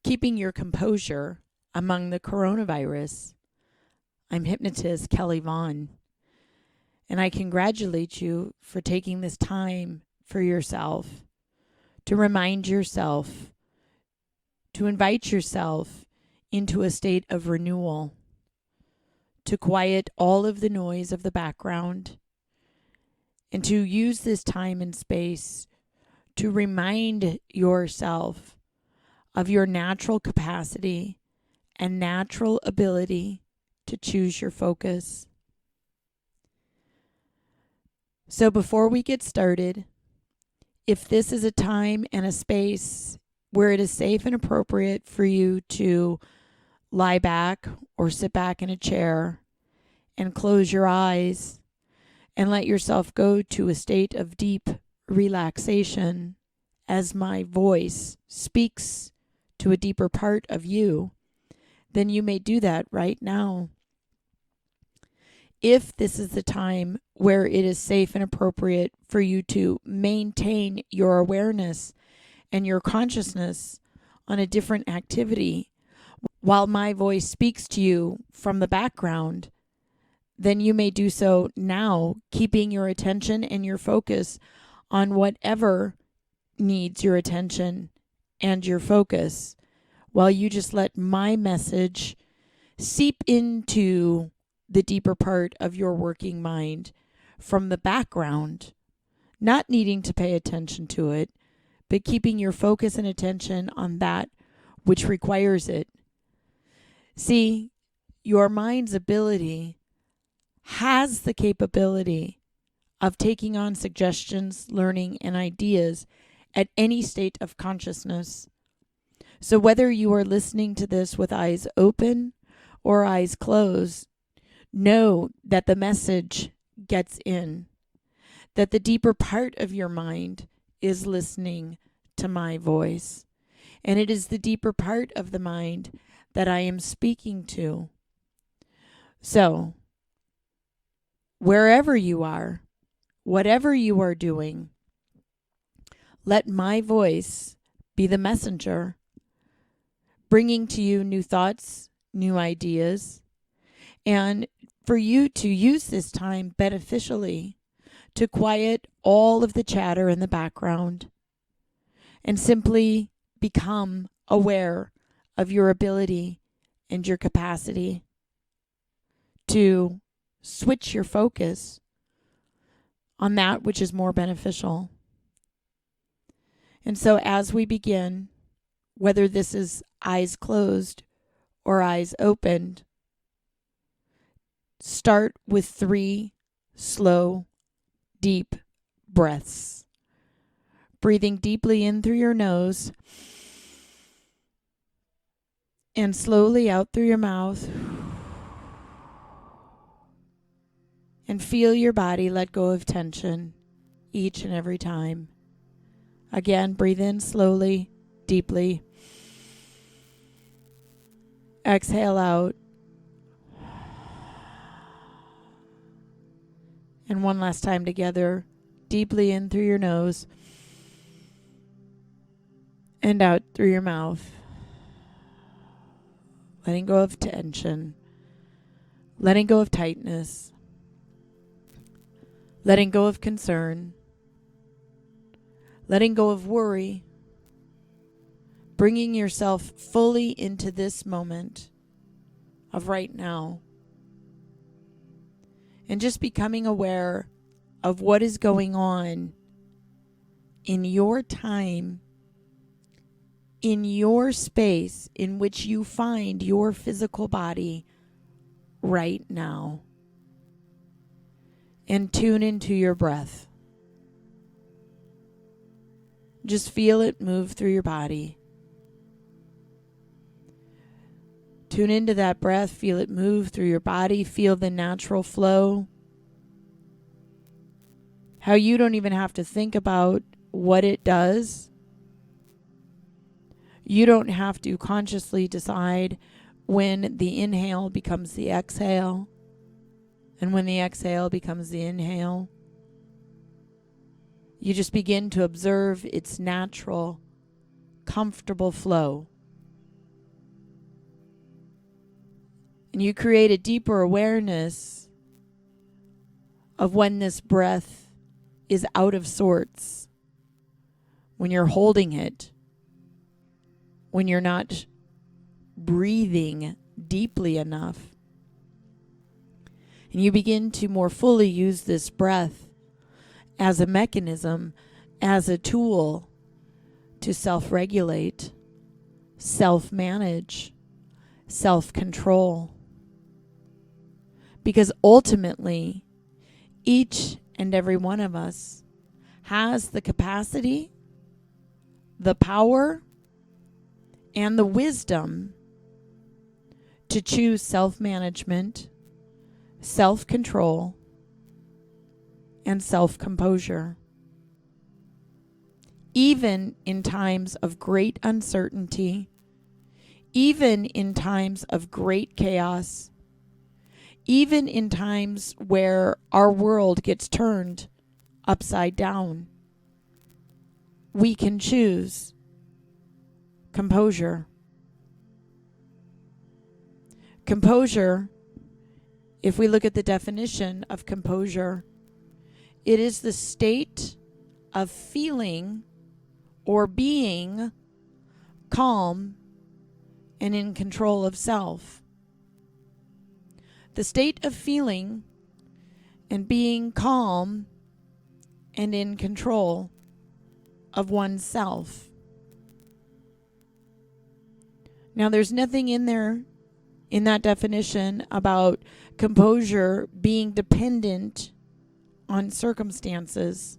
keeping your composure among the coronavirus. I'm hypnotist Kelly Vaughn, and I congratulate you for taking this time for yourself, to remind yourself, to invite yourself into a state of renewal, to quiet all of the noise of the background, and to use this time and space to remind yourself of your natural capacity and natural ability to choose your focus. So before we get started, if this is a time and a space where it is safe and appropriate for you to lie back or sit back in a chair and close your eyes and let yourself go to a state of deep relaxation as my voice speaks to a deeper part of you, then you may do that right now. If this is the time where it is safe and appropriate for you to maintain your awareness and your consciousness on a different activity while my voice speaks to you from the background, then you may do so now, keeping your attention and your focus on whatever needs your attention and your focus, while you just let my message seep into the deeper part of your working mind from the background, not needing to pay attention to it, but keeping your focus and attention on that which requires it. See, your mind's ability has the capability of taking on suggestions, learning, and ideas at any state of consciousness. So whether you are listening to this with eyes open or eyes closed, know that the message gets in, that the deeper part of your mind is listening to my voice. And it is the deeper part of the mind that I am speaking to. So, wherever you are, whatever you are doing, let my voice be the messenger, bringing to you new thoughts, new ideas, and for you to use this time beneficially to quiet all of the chatter in the background and simply become aware of your ability and your capacity to switch your focus on that which is more beneficial. And so as we begin, whether this is eyes closed or eyes opened, start with 3 slow, deep breaths. Breathing deeply in through your nose and slowly out through your mouth. And feel your body let go of tension each and every time. Again, breathe in slowly, deeply. Exhale out. And one last time together, deeply in through your nose and out through your mouth. Letting go of tension, letting go of tightness, letting go of concern, letting go of worry, bringing yourself fully into this moment of right now. And just becoming aware of what is going on in your time, in your space in which you find your physical body right now. And tune into your breath. Just feel it move through your body. Tune into that breath, feel it move through your body, feel the natural flow. How you don't even have to think about what it does. You don't have to consciously decide when the inhale becomes the exhale and when the exhale becomes the inhale. You just begin to observe its natural, comfortable flow. And you create a deeper awareness of when this breath is out of sorts, when you're holding it, when you're not breathing deeply enough. And you begin to more fully use this breath as a mechanism, as a tool to self-regulate, self-manage, self-control. Because ultimately, each and every one of us has the capacity, the power, and the wisdom to choose self-management, self-control, and self-composure. Even in times of great uncertainty, even in times of great chaos, even in times where our world gets turned upside down, we can choose composure. Composure, if we look at the definition of composure, it is the state of feeling or being calm and in control of self. The state of feeling and being calm and in control of oneself. Now, there's nothing in there in that definition about composure being dependent on circumstances.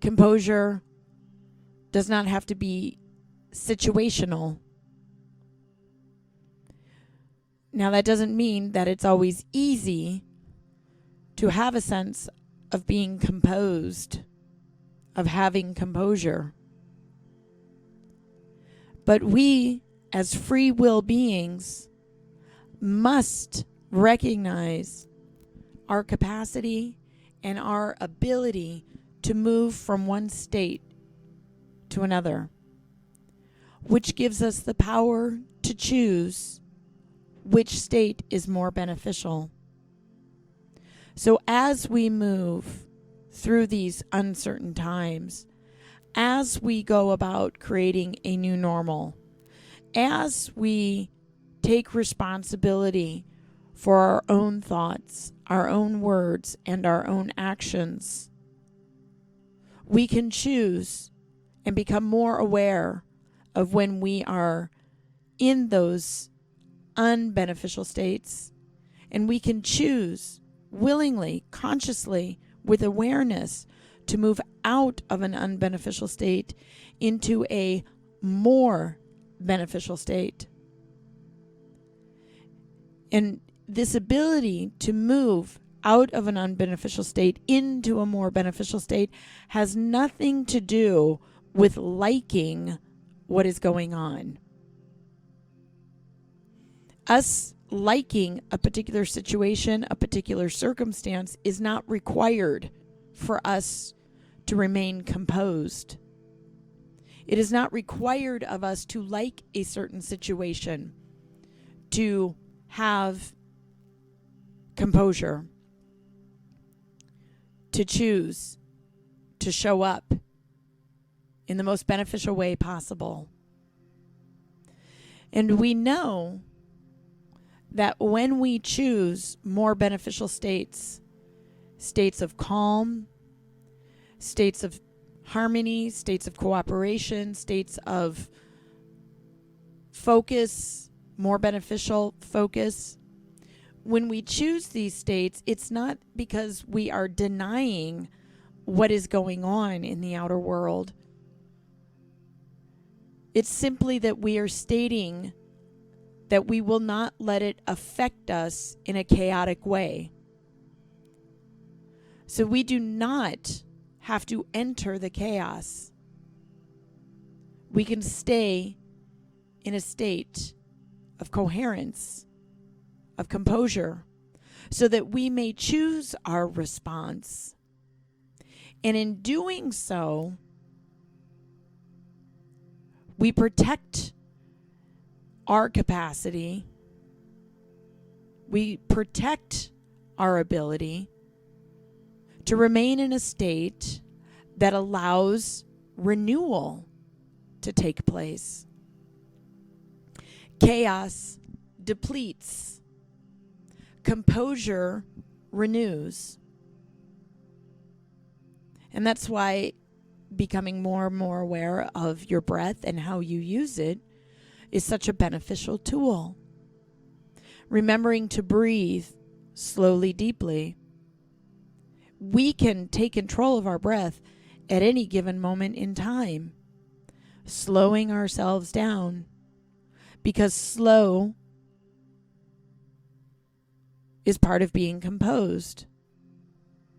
Composure does not have to be situational. Now, that doesn't mean that it's always easy to have a sense of being composed, of having composure. But we, as free will beings, must recognize our capacity and our ability to move from one state to another, which gives us the power to choose which state is more beneficial. So as we move through these uncertain times, as we go about creating a new normal, as we take responsibility for our own thoughts, our own words, and our own actions, we can choose and become more aware of when we are in those unbeneficial states, and we can choose willingly, consciously, with awareness to move out of an unbeneficial state into a more beneficial state. And this ability to move out of an unbeneficial state into a more beneficial state has nothing to do with liking what is going on. Us liking a particular situation, a particular circumstance, is not required for us to remain composed. It is not required of us to like a certain situation to have composure, to choose to show up in the most beneficial way possible. And we know that when we choose more beneficial states, states of calm, states of harmony, states of cooperation, states of focus, more beneficial focus, when we choose these states, it's not because we are denying what is going on in the outer world. It's simply that we are stating that we will not let it affect us in a chaotic way. So we do not have to enter the chaos. We can stay in a state of coherence, of composure, so that we may choose our response. And in doing so, we protect our capacity We protect our ability to remain in a state that allows renewal to take place. Chaos depletes. Composure renews. And that's why becoming more and more aware of your breath and how you use it is such a beneficial tool. Remembering to breathe slowly, deeply. We can take control of our breath at any given moment in time, slowing ourselves down, because slow is part of being composed.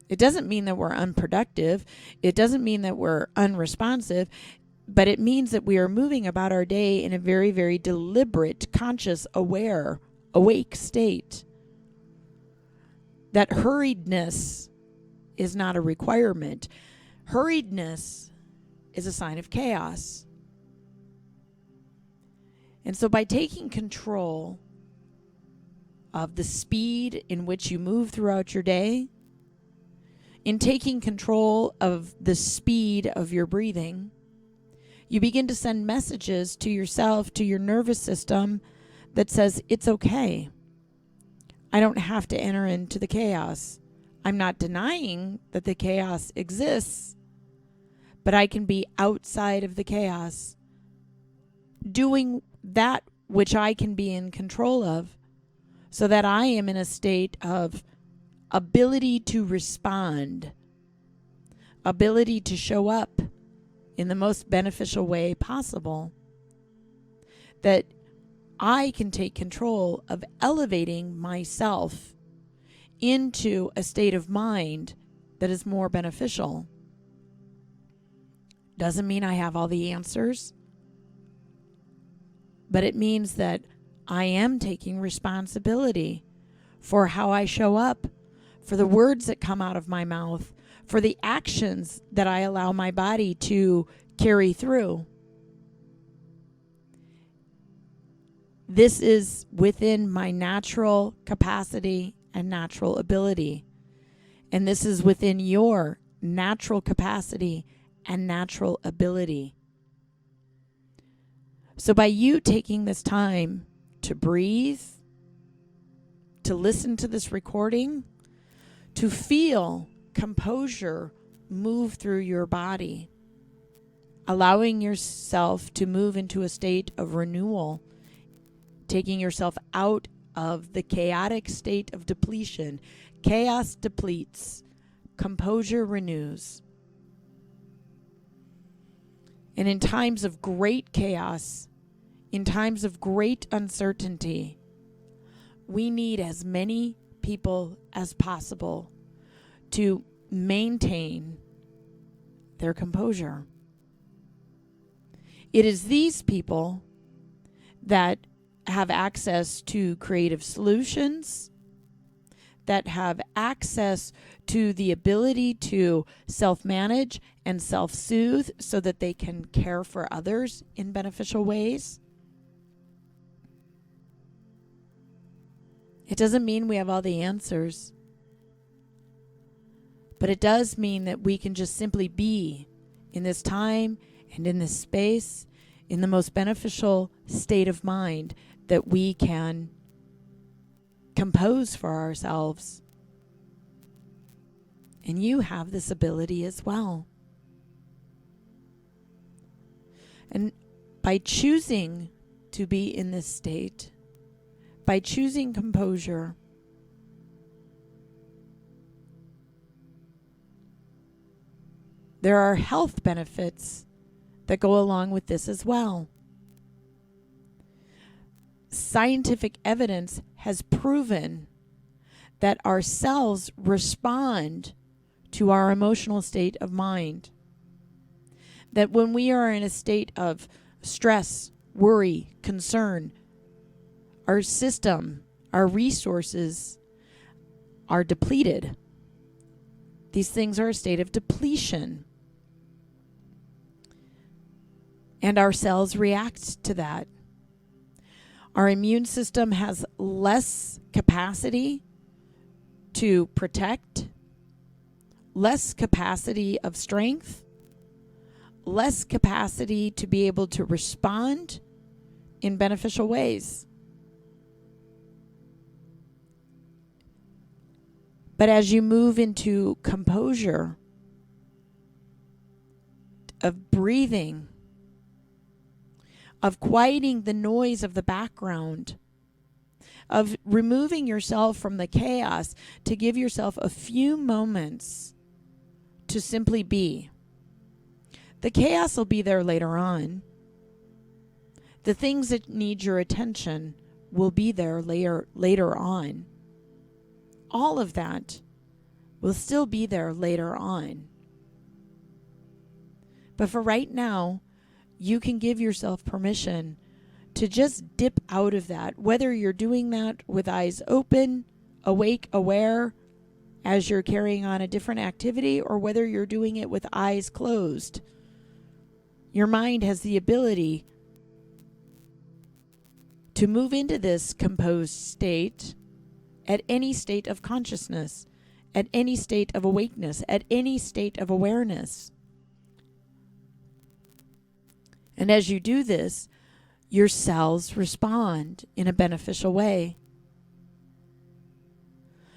It doesn't mean that we're unproductive. It doesn't mean that we're unresponsive, but it means that we are moving about our day in a very, very deliberate, conscious, aware, awake state. That hurriedness is not a requirement. Hurriedness is a sign of chaos. And so by taking control of the speed in which you move throughout your day, in taking control of the speed of your breathing, you begin to send messages to yourself, to your nervous system, that says, it's okay. I don't have to enter into the chaos. I'm not denying that the chaos exists, but I can be outside of the chaos, doing that which I can be in control of, so that I am in a state of ability to respond, ability to show up in the most beneficial way possible, that I can take control of elevating myself into a state of mind that is more beneficial. Doesn't mean I have all the answers, but it means that I am taking responsibility for how I show up, for the words that come out of my mouth, for the actions that I allow my body to carry through. This is within my natural capacity and natural ability. And this is within your natural capacity and natural ability. So by you taking this time to breathe, to listen to this recording, to feel composure move through your body, allowing yourself to move into a state of renewal, taking yourself out of the chaotic state of depletion. Chaos depletes, composure renews. And in times of great chaos, in times of great uncertainty, we need as many people as possible to maintain their composure. It is these people that have access to creative solutions, that have access to the ability to self-manage and self-soothe so that they can care for others in beneficial ways. It doesn't mean we have all the answers, but it does mean that we can just simply be in this time and in this space in the most beneficial state of mind that we can compose for ourselves. And you have this ability as well. And by choosing to be in this state, by choosing composure, there are health benefits that go along with this as well. Scientific evidence has proven that our cells respond to our emotional state of mind. That when we are in a state of stress, worry, concern, our system, our resources are depleted. These things are a state of depletion. And our cells react to that. Our immune system has less capacity to protect, less capacity of strength, less capacity to be able to respond in beneficial ways. But as you move into composure of breathing, of quieting the noise of the background, of removing yourself from the chaos to give yourself a few moments to simply be. The chaos will be there later on. The things that need your attention will be there later on. All of that will still be there later on. But for right now, you can give yourself permission to just dip out of that, whether you're doing that with eyes open, awake, aware, as you're carrying on a different activity, or whether you're doing it with eyes closed. Your mind has the ability to move into this composed state at any state of consciousness, at any state of awakeness, at any state of awareness. And as you do this, your cells respond in a beneficial way.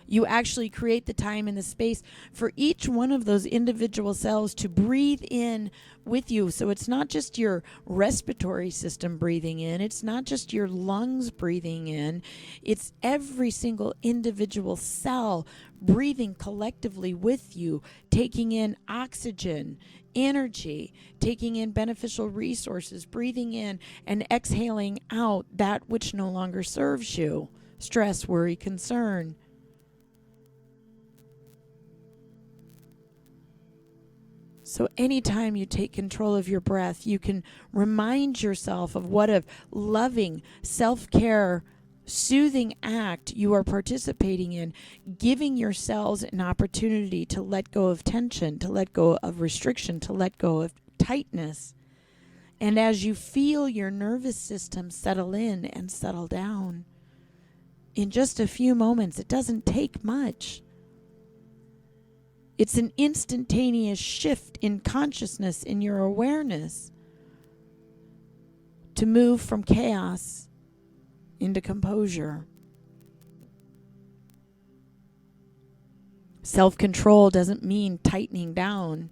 You actually create the time and the space for each one of those individual cells to breathe in with you. So it's not just your respiratory system breathing in. It's not just your lungs breathing in. It's every single individual cell breathing collectively with you, taking in oxygen, energy, taking in beneficial resources, breathing in and exhaling out that which no longer serves you. Stress, worry, concern. So anytime you take control of your breath, you can remind yourself of what a loving, self-care, soothing act you are participating in, giving your cells an opportunity to let go of tension, to let go of restriction, to let go of tightness. And as you feel your nervous system settle in and settle down, in just a few moments, it doesn't take much. It's an instantaneous shift in consciousness, in your awareness, to move from chaos into composure. Self-control doesn't mean tightening down.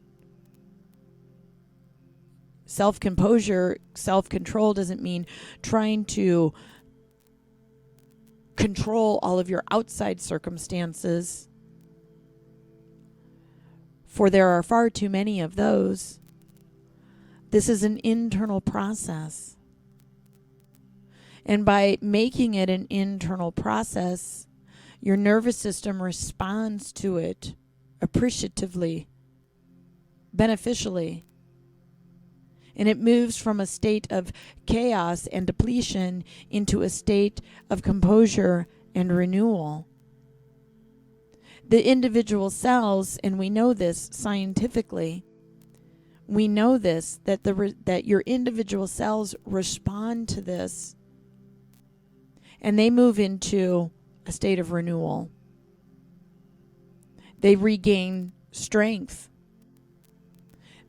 Self-control doesn't mean trying to control all of your outside circumstances, for there are far too many of those. This is an internal process. And by making it an internal process, your nervous system responds to it appreciatively, beneficially. And it moves from a state of chaos and depletion into a state of composure and renewal. The individual cells, and we know this scientifically, we know this, that your individual cells respond to this, and they move into a state of renewal. They regain strength.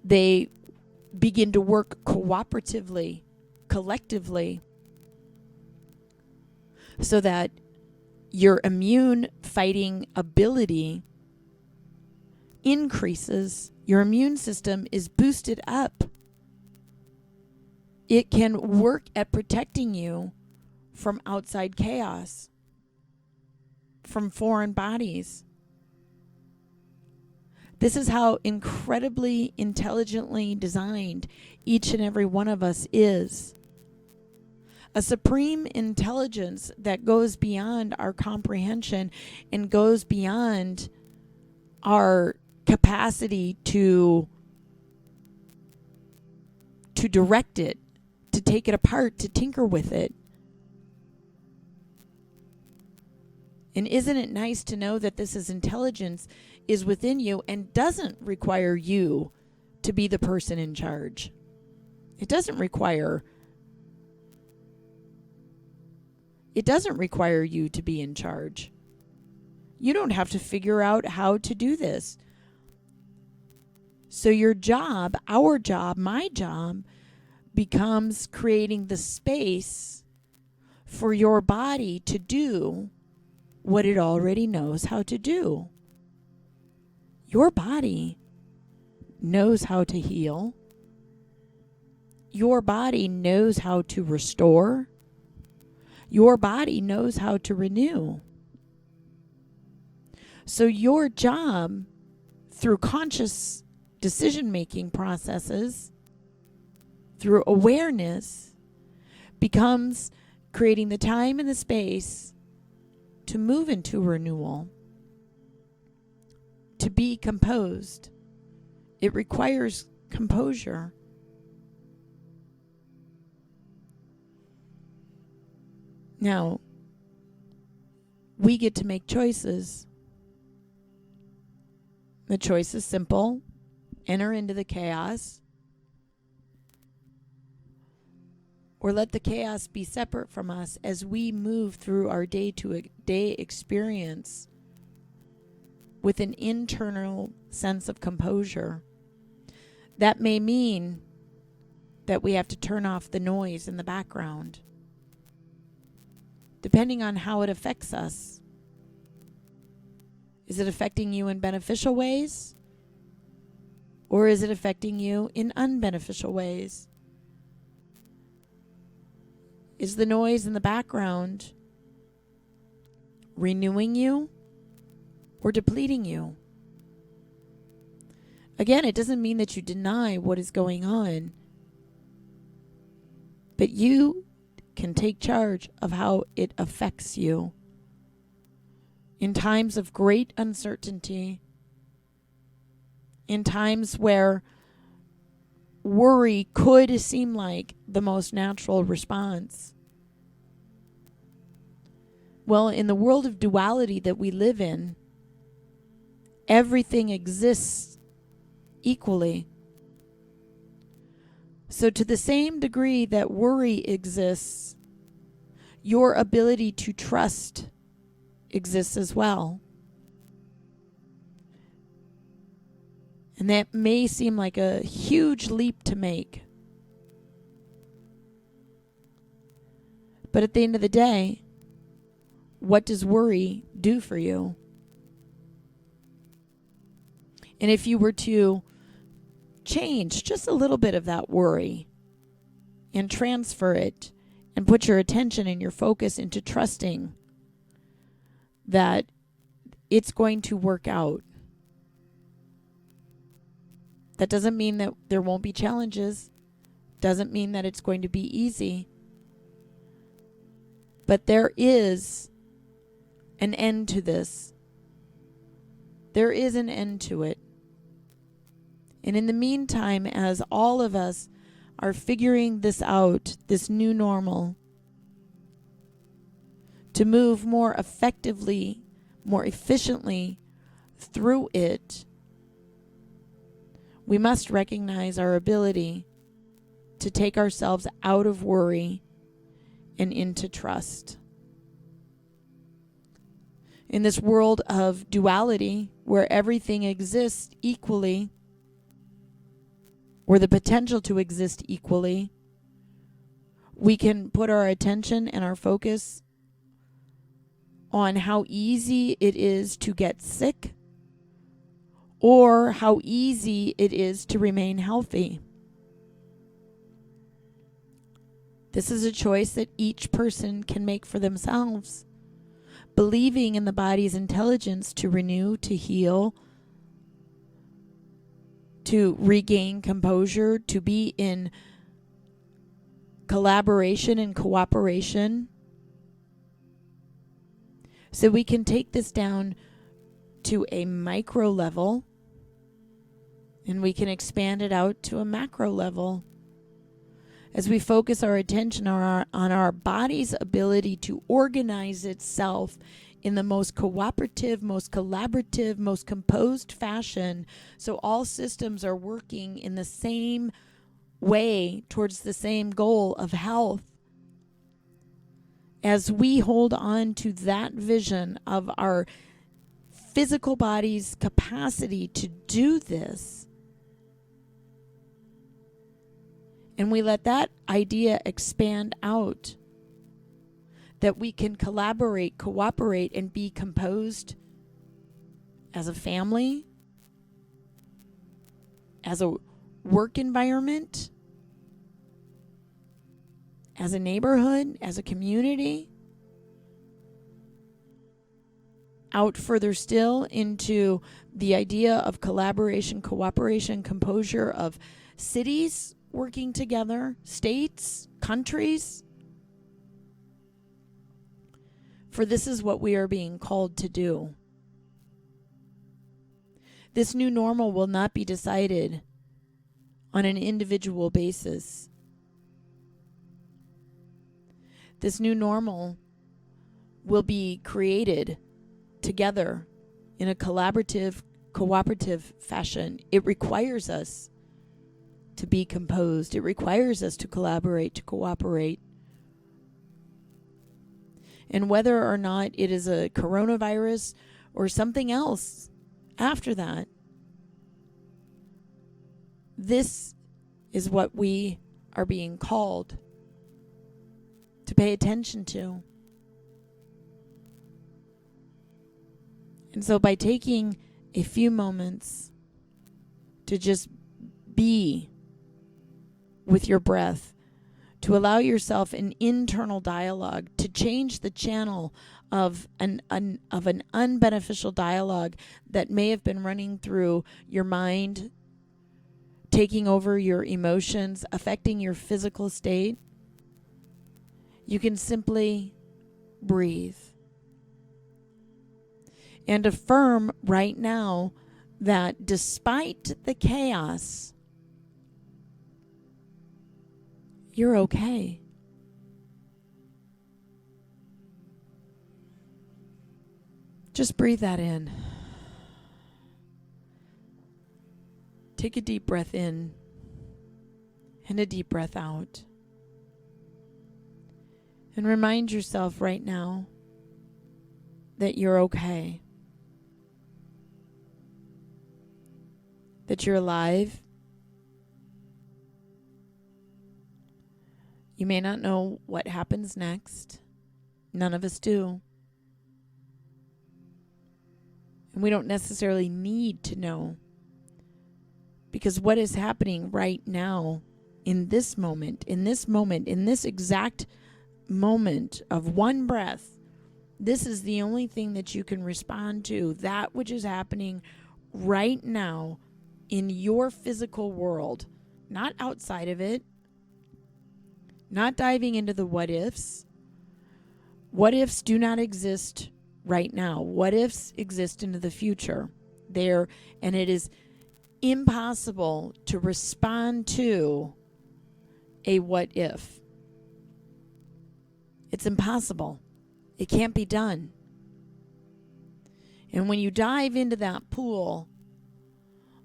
They begin to work cooperatively, collectively, so that your immune fighting ability increases. Your immune system is boosted up. It can work at protecting you from outside chaos, from foreign bodies. This is how incredibly intelligently designed each and every one of us is. A supreme intelligence that goes beyond our comprehension and goes beyond our capacity to direct it, to take it apart, to tinker with it. And isn't it nice to know that this intelligence is within you and doesn't require you to be the person in charge? It doesn't require It doesn't require you to be in charge. You don't have to figure out how to do this. So your job, our job, my job, becomes creating the space for your body to do what it already knows how to do. Your body knows how to heal. Your body knows how to restore. Your body knows how to renew. So your job, through conscious decision-making processes, through awareness, becomes creating the time and the space to move into renewal, to be composed. It requires composure. Now, we get to make choices. The choice is simple. Enter into the chaos, or let the chaos be separate from us as we move through our day-to-day experience with an internal sense of composure. That may mean that we have to turn off the noise in the background, depending on how it affects us. Is it affecting you in beneficial ways? Or is it affecting you in unbeneficial ways? Is the noise in the background renewing you or depleting you? Again, it doesn't mean that you deny what is going on, but you can take charge of how it affects you. In times of great uncertainty, in times where worry could seem like the most natural response. Well, in the world of duality that we live in, everything exists equally. So to the same degree that worry exists, your ability to trust exists as well. And that may seem like a huge leap to make. But at the end of the day, what does worry do for you? And if you were to change just a little bit of that worry and transfer it and put your attention and your focus into trusting that it's going to work out. That doesn't mean that there won't be challenges. Doesn't mean that it's going to be easy. But there is an end to this. There is an end to it. And in the meantime, as all of us are figuring this out, this new normal, to move more effectively, more efficiently through it, we must recognize our ability to take ourselves out of worry and into trust. In this world of duality, where everything exists equally, or the potential to exist equally, we can put our attention and our focus on how easy it is to get sick or how easy it is to remain healthy. This is a choice that each person can make for themselves, believing in the body's intelligence to renew, to heal, to regain composure, to be in collaboration and cooperation. So we can take this down to a micro level, and we can expand it out to a macro level as we focus our attention on our body's ability to organize itself in the most cooperative, most collaborative, most composed fashion, so all systems are working in the same way towards the same goal of health. as we hold on to that vision of our physical body's capacity to do this, and we let that idea expand out, that we can collaborate, cooperate, and be composed as a family, as a work environment, as a neighborhood, as a community, out further still into the idea of collaboration, cooperation, composure of cities working together, states, countries. For this is what we are being called to do. This new normal will not be decided on an individual basis. This new normal will be created together in a collaborative, cooperative fashion. It requires us to be composed. It requires us to collaborate, to cooperate. And whether or not it is a coronavirus or something else after that, this is what we are being called to pay attention to. And so by taking a few moments to just be with your breath, to allow yourself an internal dialogue, to change the channel of an unbeneficial dialogue that may have been running through your mind, taking over your emotions, affecting your physical state, you can simply breathe and affirm right now that despite the chaos, you're okay. Just breathe that in. Take a deep breath in and a deep breath out. And remind yourself right now that you're okay. That you're alive. You may not know what happens next. None of us do. And we don't necessarily need to know. Because what is happening right now, in this moment, in this exact moment of one breath, this is the only thing that you can respond to. That which is happening right now in your physical world, not outside of it, not diving into the what ifs. What ifs do not exist right now. What ifs exist into the future. There, and it is impossible to respond to a what if. It's impossible. It can't be done. And when you dive into that pool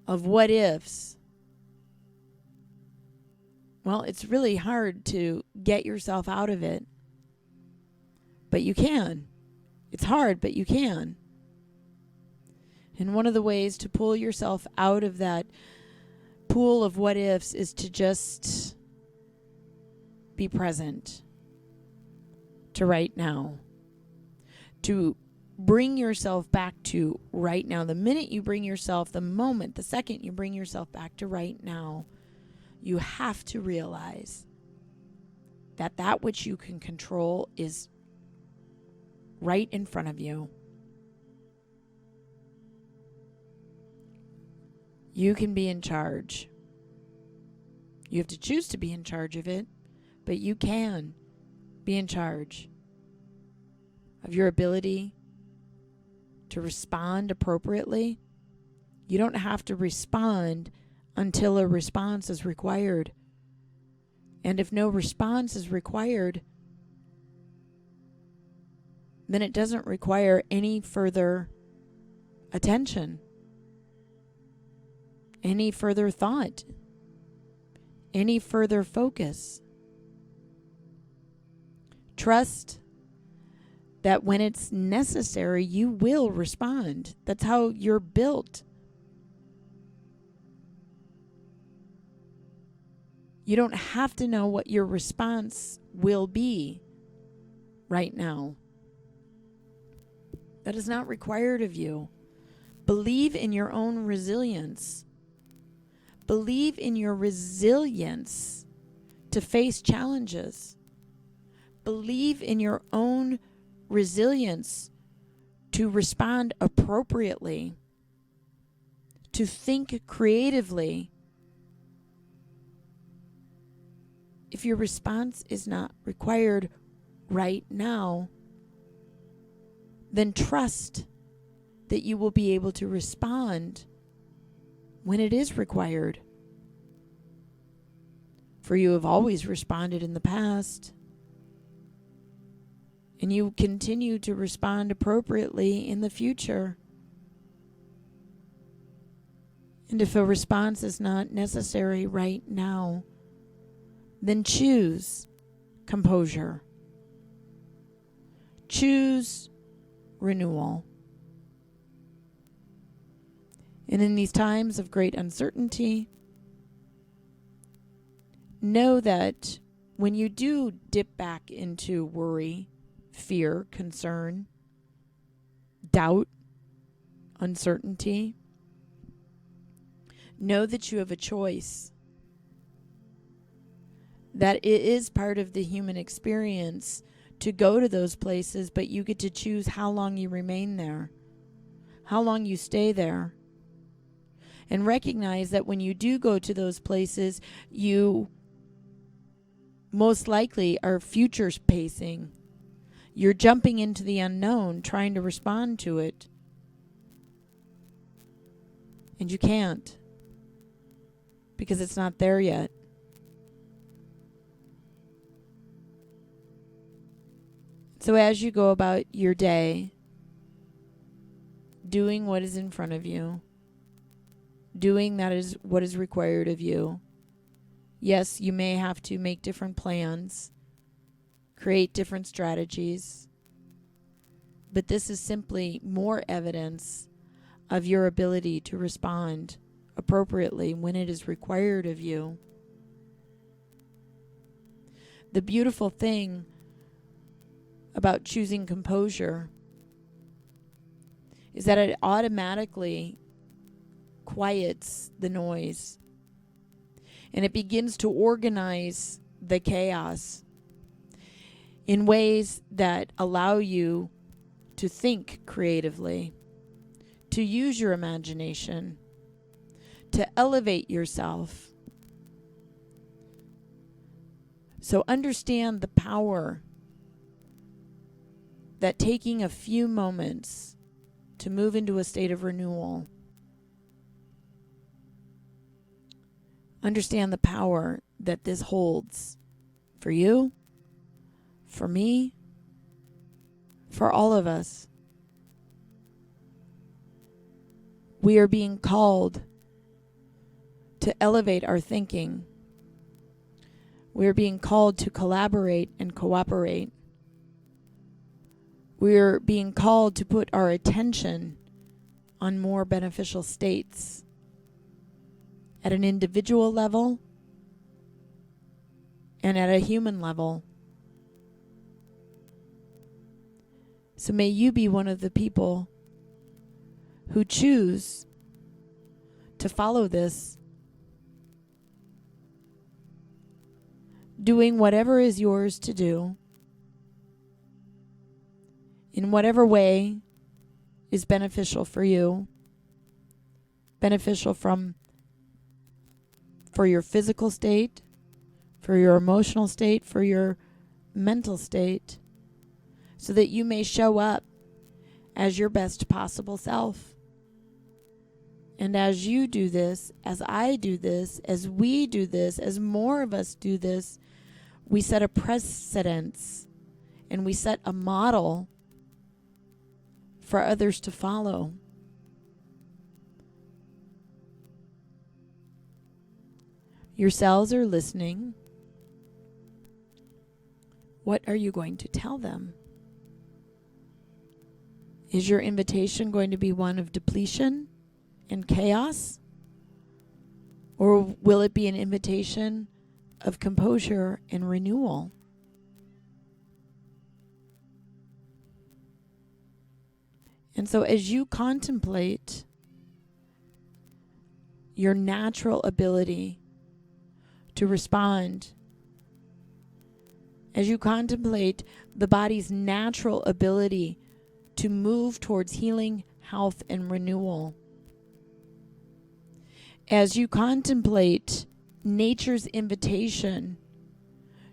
of what ifs, well, it's really hard to get yourself out of it. But you can. It's hard, but you can. And one of the ways to pull yourself out of that pool of what ifs is to just be present to right now. To bring yourself back to right now. The minute you bring yourself, the second you bring yourself back to right now, you have to realize that that which you can control is right in front of you. You can be in charge. You have to choose to be in charge of it, but you can be in charge of your ability to respond appropriately. You don't have to respond until a response is required. And if no response is required, then it doesn't require any further attention, any further thought, any further focus. Trust that when it's necessary, you will respond. That's how you're built. You don't have to know what your response will be right now. That is not required of you. Believe in your own resilience. Believe in your resilience to face challenges. Believe in your own resilience to respond appropriately, to think creatively. If your response is not required right now, then trust that you will be able to respond when it is required. For you have always responded in the past, and you continue to respond appropriately in the future. And if a response is not necessary right now, then choose composure. Choose renewal. And in these times of great uncertainty, know that when you do dip back into worry, fear, concern, doubt, uncertainty, know that you have a choice. That it is part of the human experience to go to those places, but you get to choose how long you remain there, how long you stay there. And recognize that when you do go to those places, you most likely are future pacing. You're jumping into the unknown, trying to respond to it. And you can't, because it's not there yet. So as you go about your day, doing what is in front of you, doing that is what is required of you. Yes, you may have to make different plans, create different strategies, but this is simply more evidence of your ability to respond appropriately when it is required of you. The beautiful thing about choosing composure is that it automatically quiets the noise and it begins to organize the chaos in ways that allow you to think creatively, to use your imagination, to elevate yourself. So understand the power that taking a few moments to move into a state of renewal, understand the power that this holds for you, for me, for all of us. We are being called to elevate our thinking. We are being called to collaborate and cooperate. We're being called to put our attention on more beneficial states at an individual level and at a human level. So may you be one of the people who choose to follow this, doing whatever is yours to do, in whatever way is beneficial for you, beneficial for your physical state, for your emotional state, for your mental state, so that you may show up as your best possible self. And as you do this, as I do this, as we do this, as more of us do this, we set a precedence and we set a model for others to follow. Your cells are listening. What are you going to tell them? Is your invitation going to be one of depletion and chaos? Or will it be an invitation of composure and renewal? And so as you contemplate your natural ability to respond, as you contemplate the body's natural ability to move towards healing, health, and renewal, as you contemplate nature's invitation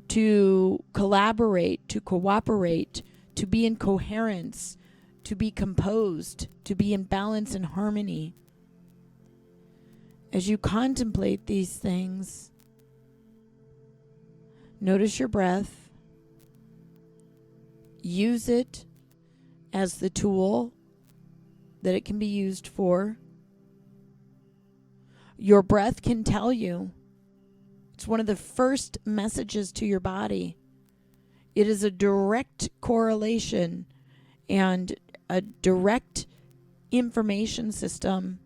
to collaborate, to cooperate, to be in coherence, to be composed, to be in balance and harmony, as you contemplate these things, notice your breath. Use it as the tool that it can be used for. Your breath can tell you. It's one of the first messages to your body. It is a direct correlation and a direct information system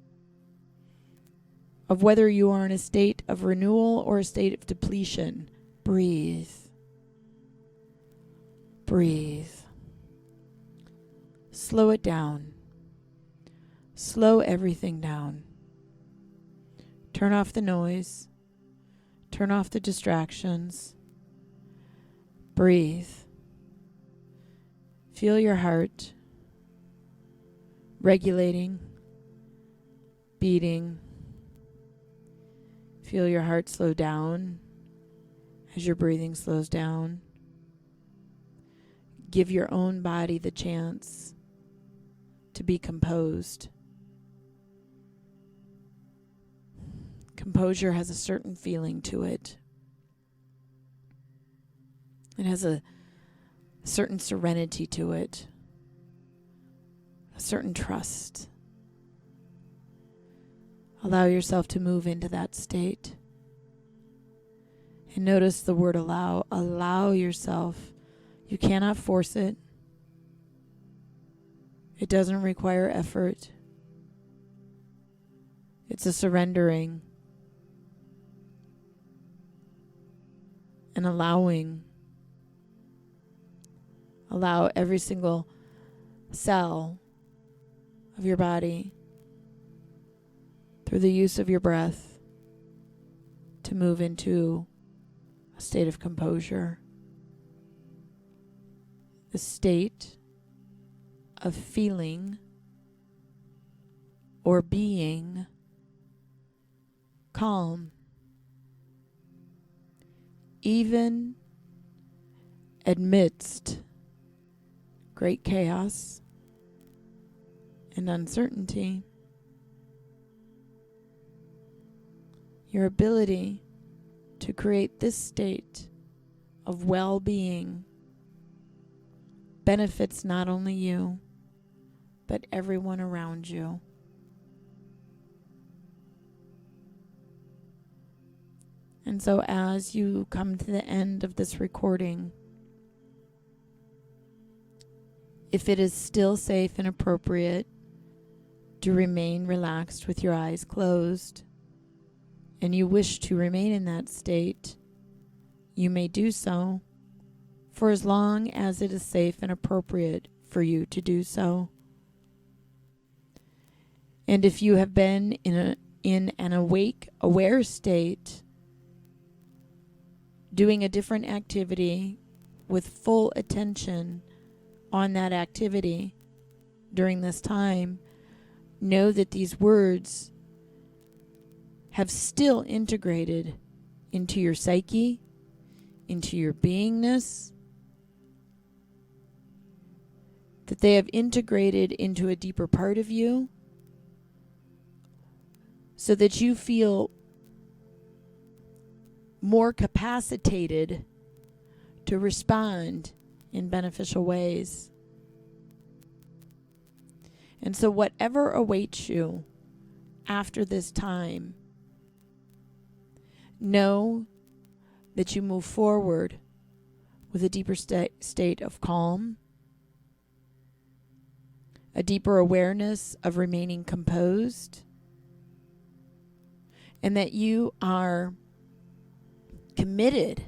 of whether you are in a state of renewal or a state of depletion. Breathe. Breathe. Slow it down. Slow everything down. Turn off the noise. Turn off the distractions. Breathe. Feel your heart regulating, beating. Feel your heart slow down as your breathing slows down. Give your own body the chance to be composed. Composure has a certain feeling to it. It has a certain serenity to it, a certain trust. Allow yourself to move into that state. And notice the word allow. Allow yourself. You cannot force it. It doesn't require effort. It's a surrendering. And allowing. Allow every single cell of your body, through the use of your breath, to move into a state of composure. The state of feeling or being calm, even amidst great chaos and uncertainty. Your ability to create this state of well-being benefits not only you, but everyone around you. And so as you come to the end of this recording, if it is still safe and appropriate to remain relaxed with your eyes closed, and you wish to remain in that state, you may do so for as long as it is safe and appropriate for you to do so. And if you have been in an awake, aware state, doing a different activity with full attention on that activity during this time, know that these words have still integrated into your psyche, into your beingness, that they have integrated into a deeper part of you, so that you feel more capacitated to respond in beneficial ways. And so whatever awaits you after this time, know that you move forward with a deeper state of calm, a deeper awareness of remaining composed, and that you are committed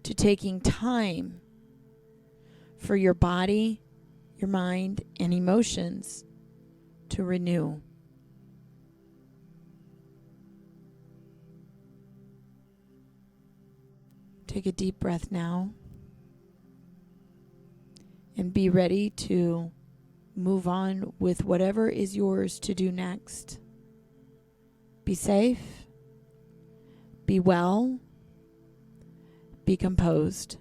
to taking time for your body, your mind, and emotions to renew. Take a deep breath now and be ready to move on with whatever is yours to do next. Be safe, be well, be composed.